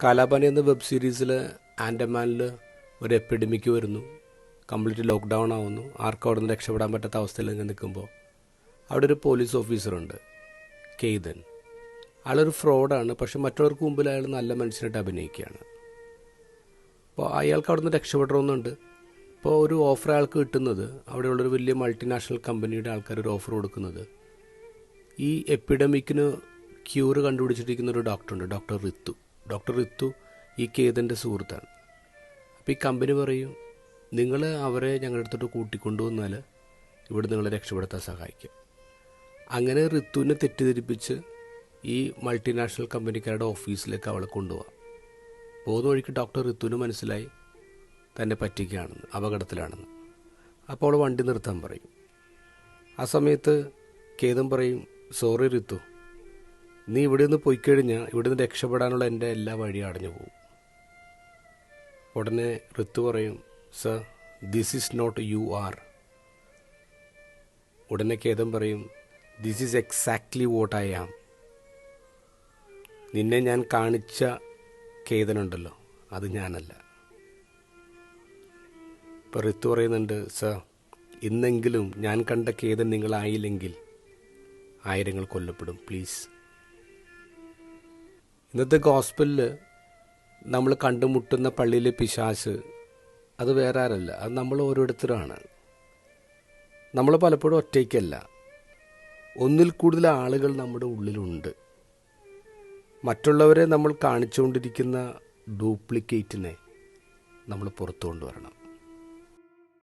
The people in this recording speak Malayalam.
കാലാപാനി എന്ന വെബ് സീരീസിൽ ആൻഡമാനിൽ ഒരു എപ്പിഡമിക് വരുന്നു. കംപ്ലീറ്റ് ലോക്ക്ഡൗൺ ആവുന്നു. ആർക്കും അവിടെ നിന്ന് രക്ഷപ്പെടാൻ പറ്റാത്ത അവസ്ഥയിൽ ഇങ്ങനെ നിൽക്കുമ്പോൾ അവിടെ ഒരു പോലീസ് ഓഫീസറുണ്ട്, കെയ്തൻ. ആളൊരു ഫ്രോഡാണ്, പക്ഷെ മറ്റുള്ളവർക്ക് മുമ്പിൽ അയാൾ നല്ല മനുഷ്യനായിട്ട് അഭിനയിക്കുകയാണ്. അപ്പോൾ അയാൾക്ക് അവിടെ നിന്ന് രക്ഷപ്പെടണമെന്നുണ്ട്. ഇപ്പോൾ ഒരു ഓഫർ അയാൾക്ക് കിട്ടുന്നത്, അവിടെയുള്ളൊരു വലിയ മൾട്ടിനാഷണൽ കമ്പനിയുടെ ആൾക്കാർ ഒരു ഓഫർ കൊടുക്കുന്നത്, ഈ എപ്പിഡമിക്കിന് ക്യൂർ കണ്ടുപിടിച്ചിരിക്കുന്ന ഒരു ഡോക്ടറുണ്ട്, ഡോക്ടർ റിത്തു ഈ കേതൻ്റെ സുഹൃത്താണ്. അപ്പോൾ ഈ കമ്പനി പറയും, നിങ്ങൾ അവരെ ഞങ്ങളുടെ അടുത്തോട്ട് കൂട്ടിക്കൊണ്ടുവന്നാൽ ഇവിടെ നിങ്ങളെ രക്ഷപ്പെടുത്താൻ സഹായിക്കും. അങ്ങനെ റിത്തുവിനെ തെറ്റിദ്ധരിപ്പിച്ച് ഈ മൾട്ടിനാഷണൽ കമ്പനിക്കാരുടെ ഓഫീസിലേക്ക് അവളെ കൊണ്ടുപോകാം. പോകുന്ന വഴിക്ക് ഡോക്ടർ റിത്തുവിന് മനസ്സിലായി തന്നെ പറ്റിക്കുകയാണെന്ന്, അപകടത്തിലാണെന്ന്. അപ്പോൾ അവൾ വണ്ടി നിർത്താൻ പറയും. ആ സമയത്ത് കേതൻ പറയും, സോറി റിത്തു, നീ ഇവിടെ നിന്ന് പോയി കഴിഞ്ഞാൽ ഇവിടെ നിന്ന് രക്ഷപ്പെടാനുള്ള എൻ്റെ എല്ലാ വഴിയും അടഞ്ഞു പോകും. ഉടനെ റിത്തു പറയും, sir, this is not you are. ഉടനെ കേതൻ പറയും, this is exactly what I am. നിന്നെ ഞാൻ കാണിച്ച കേതനുണ്ടല്ലോ, അത് ഞാനല്ല. ഇപ്പോൾ റിത്തു പറയുന്നുണ്ട്, സർ, ഇന്നെങ്കിലും ഞാൻ കണ്ട കേതൻ നിങ്ങളായില്ലെങ്കിൽ ആയിരങ്ങൾ കൊല്ലപ്പെടും, പ്ലീസ്. ഇന്നത്തെ ഗോസ്പലിൽ നമ്മൾ കണ്ടുമുട്ടുന്ന പള്ളിയിലെ പിശാച് അത് വേറെ ആരല്ല, അത് നമ്മൾ ഓരോരുത്തരുമാണ്. നമ്മൾ പലപ്പോഴും ഒറ്റയ്ക്കല്ല, ഒന്നിൽ കൂടുതൽ ആളുകൾ നമ്മുടെ ഉള്ളിലുണ്ട്. മറ്റുള്ളവരെ നമ്മൾ കാണിച്ചുകൊണ്ടിരിക്കുന്ന ഡ്യൂപ്ലിക്കേറ്റിനെ നമ്മൾ പുറത്തു കൊണ്ടുവരണം.